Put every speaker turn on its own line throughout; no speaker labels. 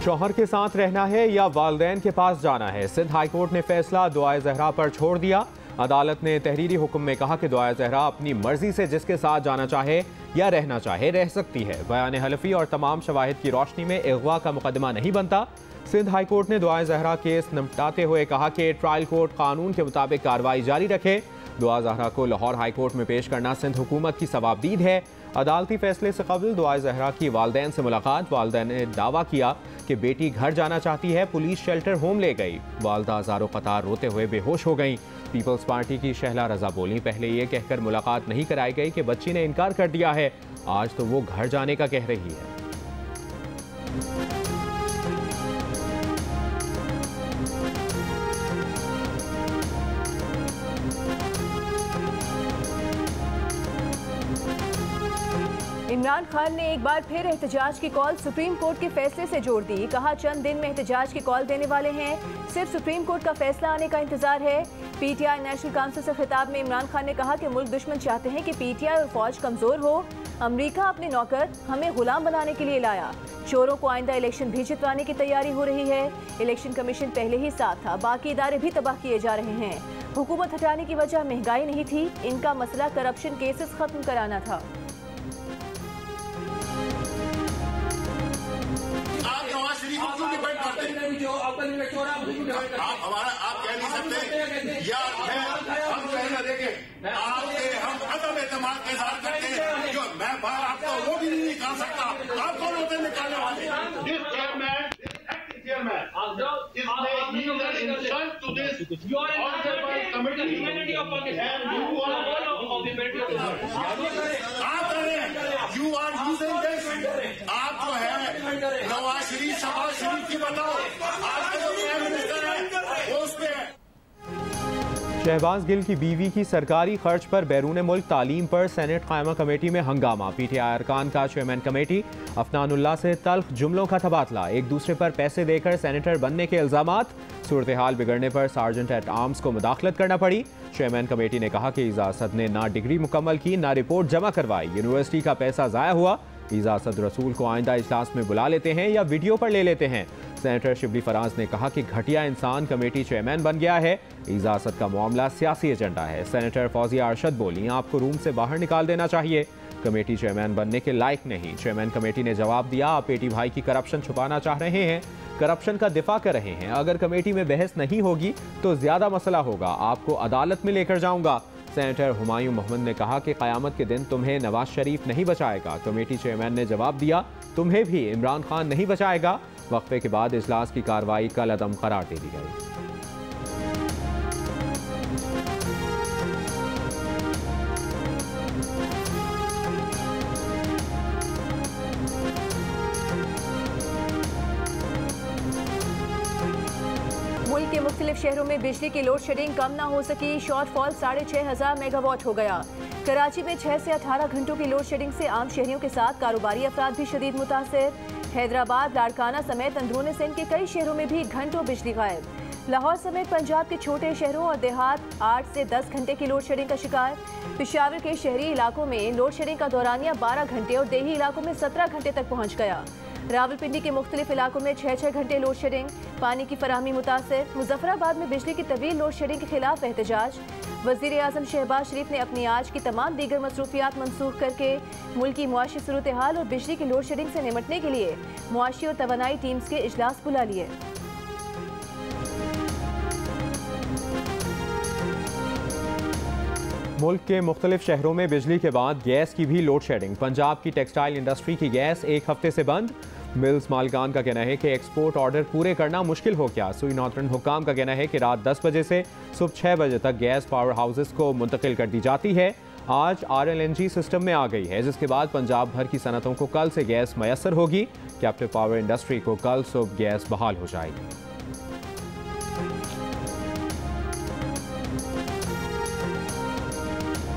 शौहर के साथ रहना है या वालिदैन के पास जाना है, सिंध हाई कोर्ट ने फैसला दुआए ज़हरा पर छोड़ दिया। अदालत ने तहरीरी हुक्म में कहा कि दुआए ज़हरा अपनी मर्जी से जिसके साथ जाना चाहे या रहना चाहे रह सकती है। बयान हलफी और तमाम शवाहिद की रोशनी में अगवा का मुकदमा नहीं बनता। सिंध हाई कोर्ट ने दुआए ज़हरा केस निपटाते हुए कहा कि ट्रायल कोर्ट कानून के मुताबिक कार्रवाई जारी रखे। दुआ ज़हरा को लाहौर हाई कोर्ट में पेश करना सिंध हुकूमत की सवाबदीद है। अदालती फैसले से कबल दुआ ज़हरा की वालिदैन से मुलाकात। वालिदैन ने दावा किया कि बेटी घर जाना चाहती है, पुलिस शेल्टर होम ले गई। वालदा हज़ारों कतार रोते हुए बेहोश हो गईं। पीपल्स पार्टी की शहला रजा बोली, पहले ये कहकर मुलाकात नहीं कराई गई कि बच्ची ने इनकार कर दिया है, आज तो वो घर जाने का कह रही है।
इमरान खान ने एक बार फिर एहतजाज की कॉल सुप्रीम कोर्ट के फैसले से जोड़ दी। कहा चंद दिन में एहतजाज की कॉल देने वाले हैं, सिर्फ सुप्रीम कोर्ट का फैसला आने का इंतजार है। पीटीआई नेशनल काउंसिल से खिताब में इमरान खान ने कहा कि मुल्क दुश्मन चाहते हैं कि पीटीआई और फौज कमजोर हो। अमेरिका अपने नौकर हमें गुलाम बनाने के लिए लाया। चोरों को आइंदा इलेक्शन भी जितवाने की तैयारी हो रही है। इलेक्शन कमीशन पहले ही साथ था, बाकी इदारे भी तबाह किए जा रहे हैं। हुकूमत हटाने की वजह महंगाई नहीं थी, इनका मसला करप्शन केसेस खत्म कराना था।
आप कह नहीं सकते या हम देखें हम अदम एतमाद के साथ करते हैं। जो मैं बाहर आपका वो भी नहीं निकाल सकता, आप कौन होते निकालने वाले? आप जो है नवाज शरीफ शहबाज शरीफ की बताओ, आपका जो प्राइम मिनिस्टर है वो उस पे है।
शहबाज गिल की बीवी की सरकारी खर्च पर बैरून मुल्क तालीम पर सेनेट कायमा कमेटी में हंगामा। पीटीआई अरकान का चेयरमैन कमेटी अफनानुल्लाह से तल्ख जुमलों का तबादला। एक दूसरे पर पैसे देकर सेनेटर बनने के इल्जामात। सूरत हाल बिगड़ने पर सार्जेंट एट आर्म्स को मुदाखलत करना पड़ी। चेयरमैन कमेटी ने कहा कि इजाज़त ने ना डिग्री मुकम्मल की, ना रिपोर्ट जमा करवाई। यूनिवर्सिटी का पैसा ज़ाया हुआ। इजाज़त रसूल को आइंदा इजलास में बुला लेते हैं या वीडियो पर ले लेते हैं। सेनेटर शिबली फराज ने कहा कि घटिया इंसान कमेटी चेयरमैन बन गया है। इजाज़त का मामला सियासी एजेंडा है। सेनेटर फौजिया अरशद बोली, आपको रूम से बाहर निकाल देना चाहिए, कमेटी चेयरमैन बनने के लायक नहीं। चेयरमैन कमेटी ने जवाब दिया, आप पेटी भाई की करप्शन छुपाना चाह रहे हैं, करप्शन का दिफा कर रहे हैं। अगर कमेटी में बहस नहीं होगी तो ज्यादा मसला होगा, आपको अदालत में लेकर जाऊंगा। सेनेटर हुमायूं मोहम्मद ने कहा कि क़यामत के दिन तुम्हें नवाज शरीफ नहीं बचाएगा। कमेटी चेयरमैन ने जवाब दिया, तुम्हें भी इमरान खान नहीं बचाएगा। वक्फे के बाद इजलास की कार्रवाई कल अदम करार दे दी गई।
मुल्क के मुख्तलिफ शहरों में बिजली की लोड शेडिंग कम न हो सकी। शॉर्टफॉल 6,500 मेगावाट हो गया। कराची में 6 से 18 घंटों की लोड शेडिंग से आम शहरियों के साथ कारोबारी अफराद भी शदीद मुतासिर। हैदराबाद, लाड़काना समेत अंदरूनी सिंध के कई शहरों में भी घंटों बिजली गायब। लाहौर समेत पंजाब के छोटे शहरों और देहात 8 से 10 घंटे की लोड शेडिंग का शिकार। पेशावर के शहरी इलाकों में लोड शेडिंग का दौरानिया 12 घंटे और देही इलाकों में 17 घंटे तक पहुँच गया। रावलपिंडी के मुख्तलिफ इलाकों में 6-6 घंटे लोड शेडिंग। पानी की फराहमी मुतासिर। मुजफ्फराबाद में बिजली की तवील लोड शेडिंग के खिलाफ एहतजाज। वज़ीर आज़म शहबाज शरीफ ने अपनी आज की तमाम दीगर मसरूफियात मनसूख करके मुल्क की मुआशी सूरत हाल और बिजली की लोड शेडिंग से निमटने के लिए मुआशी और तवानाई टीम्स के इजलास बुला लिए।
मुल्क के मुख्तलिफ शहरों में बिजली के बाद गैस की भी लोड शेडिंग। पंजाब की टेक्सटाइल इंडस्ट्री की गैस एक हफ्ते से बंद। मिल्स मालिकान का कहना है कि एक्सपोर्ट ऑर्डर पूरे करना मुश्किल हो गया। सुई नॉर्दर्न हुक्काम का कहना है कि रात 10 बजे से सुबह 6 बजे तक गैस पावर हाउसेस को मुंतकिल कर दी जाती है। आज RLNG सिस्टम में आ गई है, जिसके बाद पंजाब भर की सनतों को कल से गैस मैसर होगी। कैप्टिव पावर इंडस्ट्री को कल सुबह गैस बहाल हो जाएगी।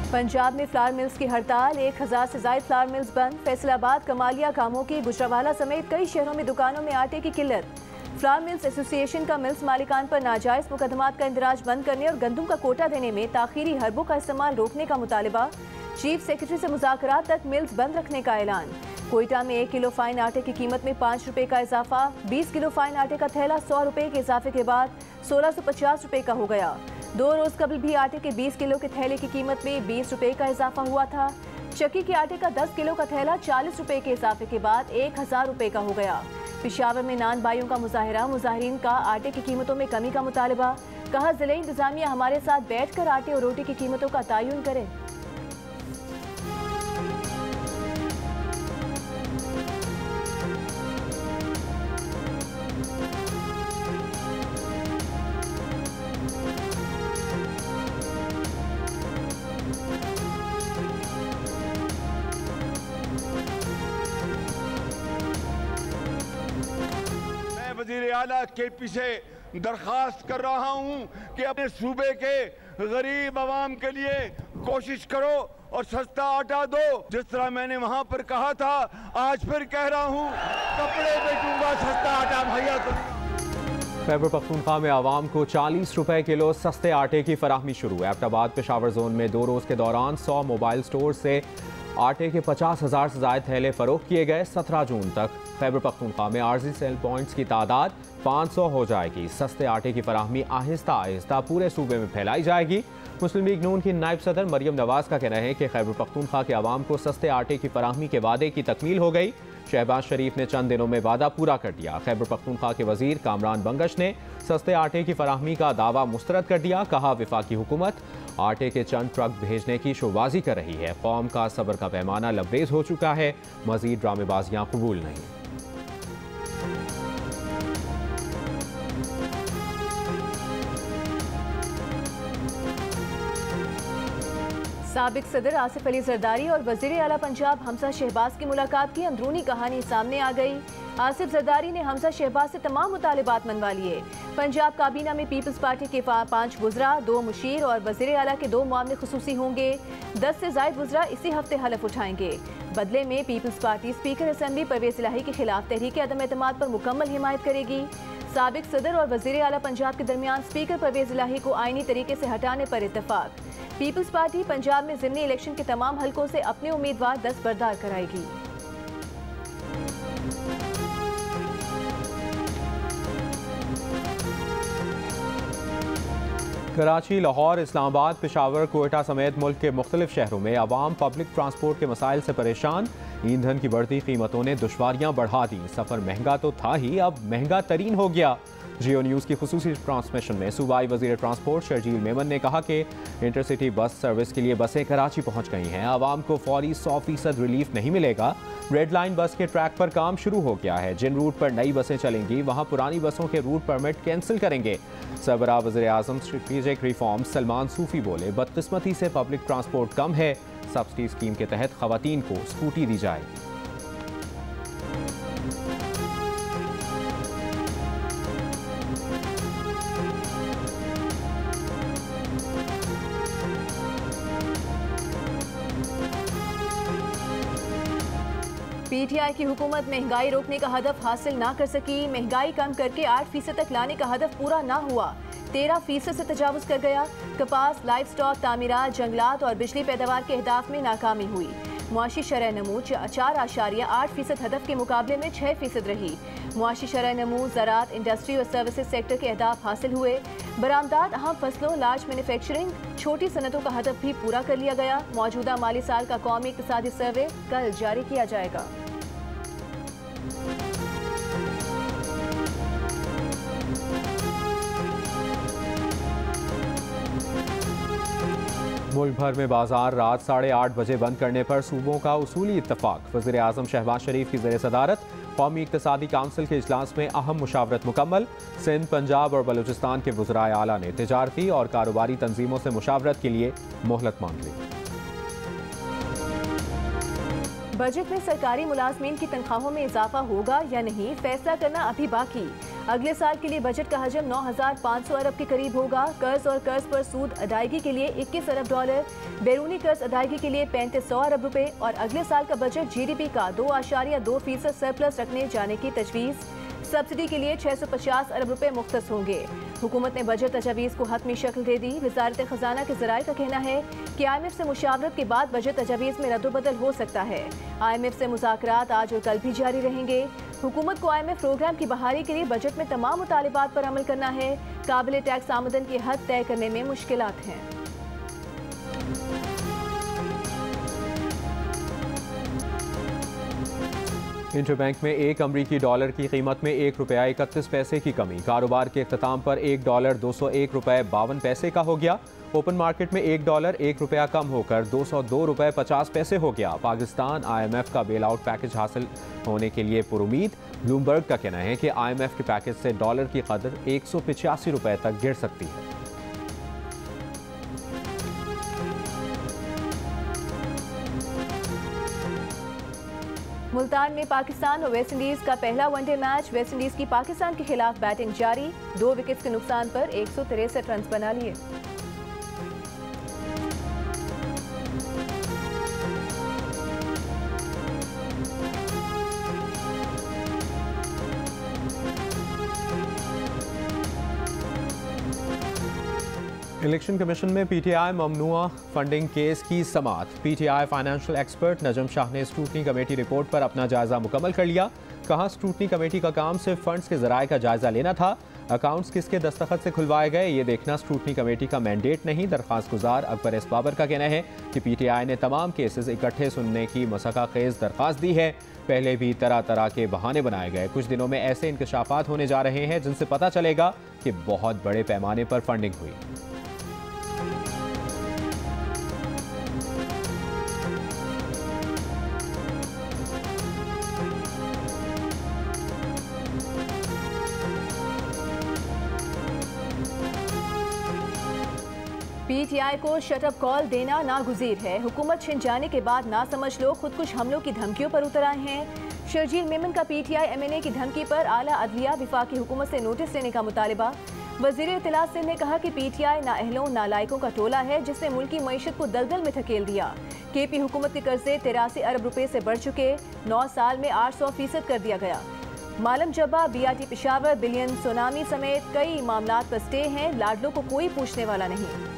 पंजाब में फ्लावर मिल्स की हड़ताल। 1000 से ज्यादा फ्लावर मिल्स बंद। फैसलाबाद, कमालिया, कामों गुजरावाला समेत कई शहरों में दुकानों में आटे की किल्लत। फ्लावर मिल्स एसोसिएशन का मिल्स मालिकान पर नाजायज मुकदमात का इंदराज बंद करने और गंदम का कोटा देने में ताखीरी हरबों का इस्तेमाल रोकने का मुतालबा। चीफ सेक्रेटरी से मुज़ाकरात तक मिल्स बंद रखने का ऐलान। कोयटा में 1 किलो फाइन आटे की कीमत में 5 रुपए का इजाफा। 20 किलो फाइन आटे का थैला 100 रुपए के इजाफे के बाद 1650 रुपए का हो गया। 2 रोज कबल भी आटे के 20 किलो के थैले की कीमत में 20 रुपए का इजाफा हुआ था। चक्की के आटे का 10 किलो का थैला 40 रुपए के इजाफे के बाद 1000 रुपए का हो गया। पेशावर में नान भाइयों का मुजाहिरा, मुजाहिरीन का आटे की कीमतों में कमी का मुतालबा। कहा जिले इंतजामिया हमारे साथ बैठकर आटे और रोटी की कीमतों का तयन करे।
वज़ीर आला KP से दरखास्त कर रहा हूं कि अपने सूबे के गरीब आवाम के लिए कोशिश करो और सस्ता आटा दो। जिस तरह मैंने वहां पर कहा था, आज फिर कह रहा हूं, कपड़े बेचूंगा, सस्ता आटा मुहैया करूंगा।
खैबर पख्तूनख्वा में आवाम को 40 रुपए किलो सस्ते आटे की फराहमी शुरू। एबटाबाद पेशावर जोन में 2 रोज के दौरान 100 मोबाइल स्टोर से आटे के 50,000 से ज्यादा थैले फरोख्त किए गए। 17 जून तक खैबर पख्तूनख्वा में आर्जी सेल पॉइंट्स की तादाद 500 हो जाएगी। सस्ते आटे की फराहमी आहिस्ता आहिस्ता पूरे सूबे में फैलाई जाएगी। मुस्लिम लीग नून की नायब सदर मरियम नवाज का कहना है कि खैबर पख्तूनख्वा के अवाम को सस्ते आटे की फराहमी के वादे की तकमील हो गई। शहबाज शरीफ ने चंद दिनों में वादा पूरा कर दिया। खैबर पख्तूनख्वा के वजीर कामरान बंगश ने सस्ते आटे की फराहमी का दावा मुस्तरद कर दिया। कहा वफाकी हुकूमत आटे के चंद ट्रक भेजने की शोबाजी कर रही है। कौम का सब्र का पैमाना लबरेज हो चुका है। मजीद ड्रामेबाजियां कबूल नहीं।
साबिक सदर आसिफ अली जरदारी और वजीर आला पंजाब हमजा शहबाज की मुलाकात की अंदरूनी कहानी सामने आ गई। आसिफ जरदारी ने हमजा शहबाज से तमाम मुतालिबात मनवा लिए। पंजाब काबीना में पीपल्स पार्टी के 5 वुज़रा, 2 मुशीर और वजीर आला के 2 मामले खुसूसी होंगे। 10 से ज़ायद वुज़रा इसी हफ्ते हलफ उठाएंगे। बदले में peoples party speaker assembly Pervaiz Elahi के खिलाफ तहरीक अदम एतमाद पर मुकम्मल हिमायत करेगी। साबिक सदर और वजीर आला पंजाब के दरमियान स्पीकर परवेज़ इलाही को आईनी तरीके से हटाने पर इत्तफाक। पीपल्स पार्टी पंजाब में ज़िमनी इलेक्शन के तमाम हलकों से अपने उम्मीदवार दस्तबरदार कराएगी।
कराची, लाहौर, इस्लामाबाद, पेशावर, कोयटा समेत मुल्क के मुख्तलिफ शहरों में आवाम पब्लिक ट्रांसपोर्ट के मसाइल से परेशान। ईंधन की बढ़ती कीमतों ने दुश्वारियां बढ़ा दी। सफ़र महंगा तो था ही, अब महंगा तरीन हो गया। जियो न्यूज़ की खुसूसी ट्रांसमिशन में सूबाई वज़ीर ट्रांसपोर्ट शर्जील मेमन ने कहा कि इंटरसिटी बस सर्विस के लिए बसें कराची पहुँच गई हैं। आवाम को फौरी 100% रिलीफ नहीं मिलेगा। रेड लाइन बस के ट्रैक पर काम शुरू हो गया है। जिन रूट पर नई बसें चलेंगी वहाँ पुरानी बसों के रूट परमिट कैंसिल करेंगे। सरबराह वज़ीर आज़म स्ट्रेटेजिक रिफॉर्म सलमान सूफी बोले, बदकिस्मती से पब्लिक ट्रांसपोर्ट कम है। सब्सिडी स्कीम के तहत खवातीन को स्कूटी दी जाएगी।
PTI की हुकूमत महंगाई रोकने का हदफ हासिल ना कर सकी। महंगाई कम करके 8% तक लाने का हदफ पूरा ना हुआ, 13% से तजावुज कर गया। कपास, लाइफ स्टॉक, तामीरात, जंगलात और बिजली पैदावार के अहदाफ में नाकामी हुई। मुआशी शरह नमू 4.8% हदफ के मुकाबले में 6% रही। मुआशी शरह नमू ज़राअत, इंडस्ट्री और सर्विसेज सेक्टर के अहदाफ हासिल हुए। बरामदात, अहम फसलों, लार्ज मैन्युफैक्चरिंग, छोटी सनतों का हदफ भी पूरा कर लिया गया। मौजूदा माली साल का कौमी इक़्तिसादी सर्वे कल जारी किया जाएगा।
मुल्क भर में बाजार रात 8:30 बजे बंद करने पर सूबों का उसूली इत्तफाक। वज़ीर आज़म शहबाज शरीफ की ज़ेर सदारत कौमी इक़्तिसादी काउंसिल के इजलास में अहम मुशावरत मुकम्मल। सिंध, पंजाब और बलूचिस्तान के वज़राए आला ने तिजारती और कारोबारी तंजीमों से मुशावरत के लिए मोहलत मांग ली।
बजट में सरकारी मुलाजमीन की तनख्वाहों में इजाफा होगा या नहीं, फैसला करना अभी बाकी। अगले साल के लिए बजट का हजम 9,500 अरब के करीब होगा। कर्ज और कर्ज पर सूद अदायगी के लिए 21 अरब डॉलर, बैरूनी कर्ज अदायगी के लिए 3500 अरब रुपए और अगले साल का बजट GDP का 2.2% सरप्लस रखने जाने की तजवीज़। सब्सिडी के लिए 650 अरब रुपए मुख्तस होंगे। हुकूमत ने बजट तजावीज़ को हतमी शक्ल दे दी। वजारत खजाना के ज़राए का कहना है कि IMF से मुशावरत के बाद बजट तजावीज़ में रद्दोबदल हो सकता है। IMF से मुज़ाकरात आज और कल भी जारी रहेंगे। हुकूमत को IMF प्रोग्राम की बहाली के लिए बजट में तमाम मुतालिबात पर अमल करना है। काबिल टैक्स आमदन की हद तय करने में मुश्किलात हैं।
इंटरबैंक में एक अमरीकी डॉलर की कीमत में ₹1.31 की कमी। कारोबार के इख्तिताम पर $1 $201.52 का हो गया। ओपन मार्केट में $1 ₹1 कम होकर $202.50 हो गया। पाकिस्तान IMF का बेल आउट पैकेज हासिल होने के लिए पुरुमीद। ब्लूमबर्ग का कहना है कि IMF के पैकेज से डॉलर की कदर ₹185 तक गिर सकती है।
मुल्तान में पाकिस्तान और वेस्ट इंडीज का पहला वनडे मैच। वेस्ट इंडीज की पाकिस्तान के खिलाफ बैटिंग जारी। 2 विकेट्स के नुकसान पर 163 रन बना लिए।
इलेक्शन कमीशन में PTI ममनुआ फंडिंग केस की समाअत। PTI फाइनेंशियल एक्सपर्ट नजम शाह ने स्क्रूटनी कमेटी रिपोर्ट पर अपना जायजा मुकम्मल कर लिया। कहा स्क्रूटनी कमेटी का काम सिर्फ फंड्स के जराये का जायजा लेना था। अकाउंट्स किसके दस्तखत से खुलवाए गए ये देखना स्क्रूटनी कमेटी का मैंडेट नहीं। दरख्वास्त गुजार अकबर एस बाबर का कहना है कि PTI ने तमाम केसेस इकट्ठे सुनने की मसका खेज दरख्वास्त दी है। पहले भी तरह तरह के बहाने बनाए गए। कुछ दिनों में ऐसे इंकशाफात होने जा रहे हैं जिनसे पता चलेगा कि बहुत बड़े पैमाने पर फंडिंग हुई।
PTI को शटअप कॉल देना नागुज़ीर है। हुकूमत छिन जाने के बाद ना समझ लोग खुदकुश हमलों की धमकियों पर उतर आए हैं। शर्जील मेमन का PTI MNA की धमकी पर आला अदलिया विफाकी हुकूमत से नोटिस लेने का मुतालिबा। वज़ीर इत्तलात सिंध ने कहा कि PTI नाअहलों नालायकों का टोला है जिसने मुल्की मईशत को दलदल में धकेल दिया। KP हुकूमत के कर्जे 83 अरब रुपए से बढ़ चुके। 9 साल में 800% कर दिया गया। मालम जब्बा BRT पेशावर बिलियन सुनामी समेत कई मामलात पर स्टे हैं। लाडलों को कोई पूछने वाला नहीं।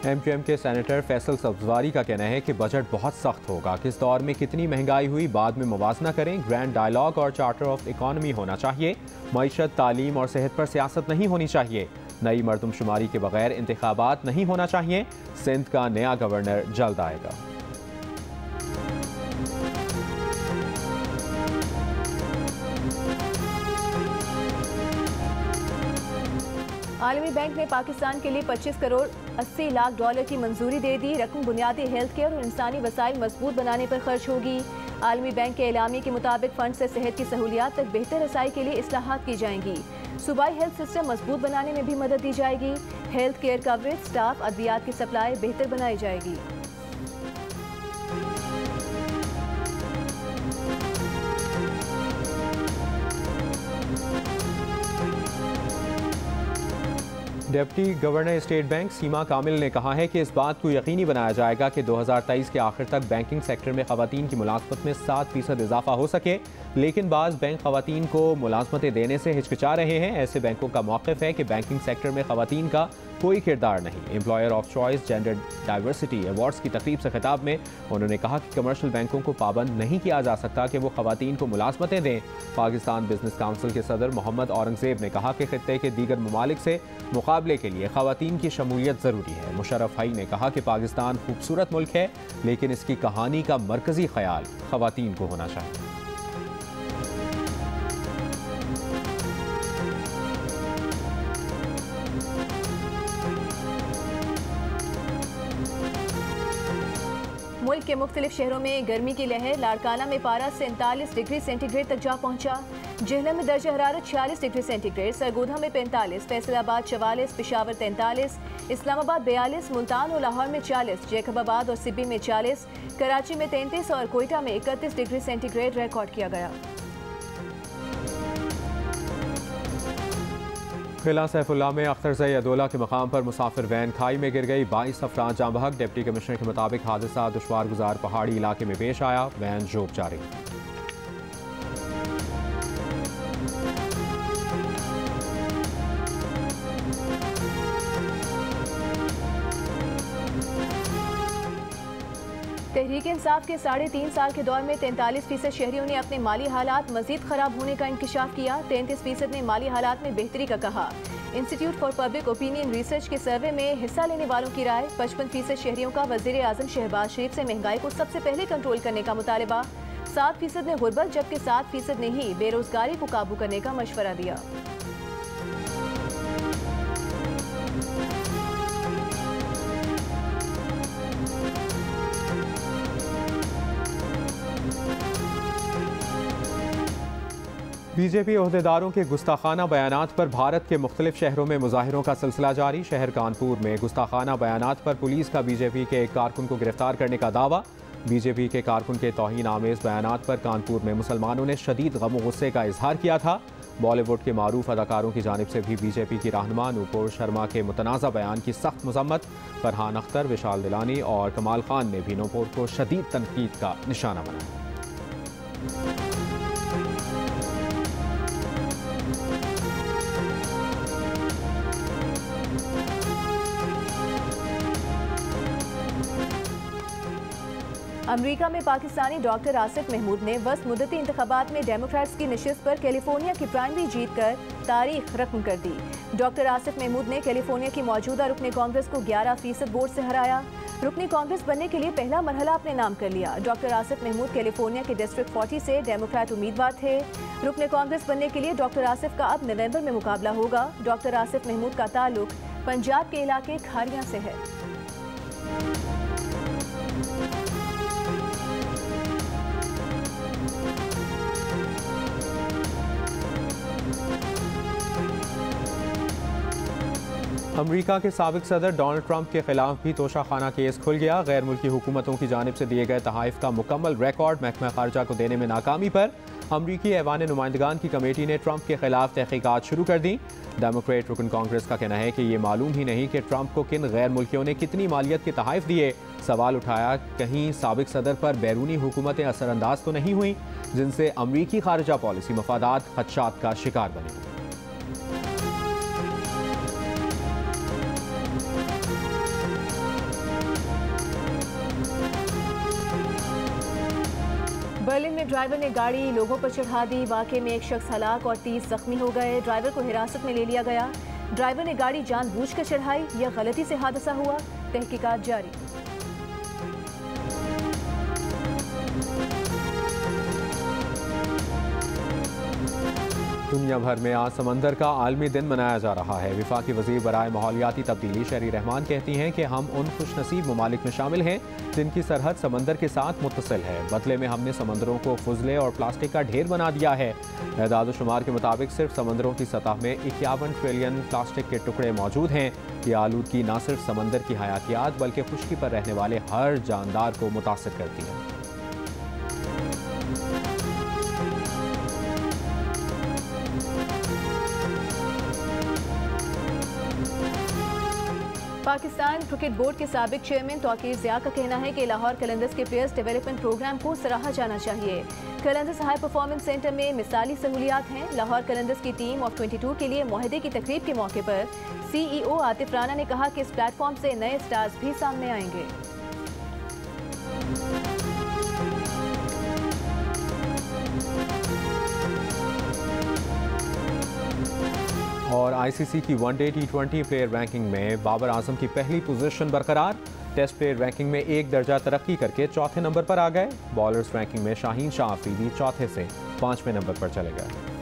MQM के सेनेटर फैसल सब्जवारी का कहना है कि बजट बहुत सख्त होगा। किस दौर में कितनी महंगाई हुई बाद में मुवाजना करें। ग्रैंड डायलॉग और चार्टर ऑफ इकॉनमी होना चाहिए। मईशत, तालीम और सेहत पर सियासत नहीं होनी चाहिए। नई मरदमशुमारी के बगैर इंतखाबात नहीं होना चाहिए। सिंध का नया गवर्नर जल्द आएगा।
आलमी बैंक ने पाकिस्तान के लिए 25 करोड़ 80 लाख डॉलर की मंजूरी दे दी। रकम बुनियादी हेल्थ केयर और इंसानी वसाइल मजबूत बनाने पर खर्च होगी। आलमी बैंक के एलामी के मुताबिक फंड से सेहत की सहूलियात तक बेहतर रसाई के लिए इस्लाहात की जाएंगी। सूबाई हेल्थ सिस्टम मजबूत बनाने में भी मदद दी जाएगी। हेल्थ केयर कवरेज, स्टाफ, अद्वियात की सप्लाई बेहतर बनाई जाएगी।
डिप्टी गवर्नर स्टेट बैंक सीमा कामिल ने कहा है कि इस बात को यकीनी बनाया जाएगा कि 2023 के आखिर तक बैंकिंग सेक्टर में खवातीन की मुलाजमत में 7% इजाफा हो सके। लेकिन बाज़ बैंक खवातीन को मुलाजमतें देने से हिचकिचा रहे हैं। ऐसे बैंकों का मौक़िफ़ है कि बैंकिंग सेक्टर में खवातीन का कोई किरदार नहीं। Employer of choice gender diversity awards की तकरीब से खिताब में उन्होंने कहा कि कमर्शियल बैंकों को पाबंद नहीं किया जा सकता कि वो खवातीन को मुलाजमतें दें। पाकिस्तान बिजनेस काउंसिल के सदर मोहम्मद औरंगजेब ने कहा कि खित्ते के दीगर ममालिक से मुकाबले के लिए खवातीन की शमूलियत ज़रूरी है। मुशर्रफ हाई ने कहा कि पाकिस्तान खूबसूरत मुल्क है लेकिन इसकी कहानी का मरकज़ी ख्याल खवातीन को होना चाहिए।
मुल्क के मुख्तलिफ शहरों में गर्मी की लहर। लाड़काना में पारा 47 डिग्री सेंटीग्रेड तक जा पहुंचा। जेहलम में दर्जा हरारत 46 डिग्री सेंटीग्रेड, सरगोधा में 45, फैसलाबाद 44, पेशावर 43, इस्लामाबाद 42, मुल्तान और लाहौर में 40, जैकबाबाद और सिब्बी में 40, कराची में 33 और कोयटा में 31 डिग्री सेंटीग्रेड रिकॉर्ड किया गया।
किला सैफुल्ला में अख्तर ज़ैयदुल्ला के मकाम पर मुसाफिर वैन खाई में गिर गई। 22 अफराद जाँ बहक। डिप्टी कमिश्नर के मुताबिक हादसा दुश्वार गुजार पहाड़ी इलाके में पेश आया। वैन जोब जारी।
तहरीक इंसाफ के 3.5 साल के दौर में 43% शहरियों ने अपने माली हालात मजीद खराब होने का इंकशाफ किया। 33% ने माली हालात में बेहतरी का कहा। Institute for public opinion research के सर्वे में हिस्सा लेने वालों की राय। 55% शहरियों का वज़ीर आज़म शहबाज शरीफ से महंगाई को सबसे पहले कंट्रोल करने का मुतालबा। 7% ने गुर्बत, जबकि 7% ने ही बेरोजगारी को काबू करने का मशवरा दिया।
बीजेपी ओहदेदारों के गुस्ताखाना बयानात पर भारत के मुख्तलिफ शहरों में मुजाहिरों का सिलसिला जारी। शहर कानपुर में गुस्ताखाना बयानात पर पुलिस का बीजेपी के एक कारकुन को गिरफ्तार करने का दावा। बीजेपी के कारकुन के तौहीन आमेज बयानात पर कानपुर में मुसलमानों ने शदीद गम गुस्से का इजहार किया था। बॉलीवुड के मारूफ अदाकारों की जानिब से भी बीजेपी की रहनुमा नूपुर शर्मा के मुतनाज़ा बयान की सख्त मजम्मत। फरहान अख्तर, विशाल दिलानी और कमाल खान ने भी नूपुर को शदीद तनकीद का निशाना बनाया।
अमेरिका में पाकिस्तानी डॉक्टर आसिफ महमूद ने वस्त मुद्दती इंतखाबात में डेमोक्रेट्स की नशिस्त पर कैलिफोर्निया की प्राइमरी जीत कर तारीख रकम कर दी। डॉक्टर आसिफ महमूद ने कैलिफोर्निया की मौजूदा रुकने कांग्रेस को 11% वोट से हराया। रुकने कांग्रेस बनने के लिए पहला मरहला अपने नाम कर लिया। डॉक्टर आसिफ महमूद कैलिफोर्निया के डिस्ट्रिक्ट 40 से डेमोक्रेट उम्मीदवार थे। रुकने कांग्रेस बनने के लिए डॉक्टर आसिफ का अब नवंबर में मुकाबला होगा। डॉक्टर आसिफ महमूद का ताल्लुक पंजाब के इलाके खारियां से है।
अमेरिका के साबिक सदर डोनाल्ड ट्रंप के खिलाफ भी तोशाखाना केस खुल गया। गैर मुल्की हुकूमतों की जानिब से दिए गए तहाइफ का मुकम्मल रिकॉर्ड महकमा खारजा को देने में नाकामी पर अमरीकी ऐवान नुमाइंदगान की कमेटी ने ट्रंप के खिलाफ तहकीकात शुरू कर दी। डेमोक्रेट रुकन कांग्रेस का कहना है कि ये मालूम ही नहीं कि ट्रंप को किन गैर मुल्कियों ने कितनी मालियत के तहाइफ दिए। सवाल उठाया, कहीं साबिक सदर पर बैरूनी हुकूमतें असरअंदाज तो नहीं हुई जिनसे अमरीकी खारजा पॉलिसी मफादात खदशात का शिकार बनी।
बर्लिन में ड्राइवर ने गाड़ी लोगों पर चढ़ा दी। वाक़े में एक शख्स हलाक और 30 जख्मी हो गए। ड्राइवर को हिरासत में ले लिया गया। ड्राइवर ने गाड़ी जानबूझकर चढ़ाई या गलती से हादसा हुआ, तहकीकात जारी।
दुनिया भर में आज समंदर का आलमी दिन मनाया जा रहा है। वफाकी वज़ीर बराए माहौलियाती तब्दीली शहरी रहमान कहती हैं कि हम उन खुशनसीब ममालिक में शामिल हैं जिनकी सरहद समंदर के साथ मुत्तसिल है। बदले में हमने समंदरों को फुजले और प्लास्टिक का ढेर बना दिया है। एदाद शुमार के मुताबिक सिर्फ समंदरों की सतह में 51 ट्रिलियन प्लास्टिक के टुकड़े मौजूद हैं। ये आलूदगी न सिर्फ समंदर की हयातियात बल्कि खुश्की पर रहने वाले हर जानदार को मुतासिर करती है।
पाकिस्तान क्रिकेट बोर्ड के साबिक चेयरमैन तौकीर ज़िया का कहना है कि लाहौर कलंदर्स के प्लेयर्स डेवलपमेंट प्रोग्राम को सराहा जाना चाहिए। कलंदर्स हाई परफॉर्मेंस सेंटर में मिसाली सहूलियात हैं। लाहौर कलंदर्स की टीम ऑफ 22 के लिए मुआहदे की तकरीब के मौके पर CEO आतिफ राना ने कहा कि इस प्लेटफॉर्म से नए स्टार्स भी सामने आएंगे।
और ICC की वनडे T20 प्लेयर रैंकिंग में बाबर आजम की पहली पोजीशन बरकरार। टेस्ट प्लेयर रैंकिंग में 1 दर्जा तरक्की करके चौथे नंबर पर आ गए। बॉलर्स रैंकिंग में शाहीन शाह अफरीदी चौथे से 5वें नंबर पर चले गए।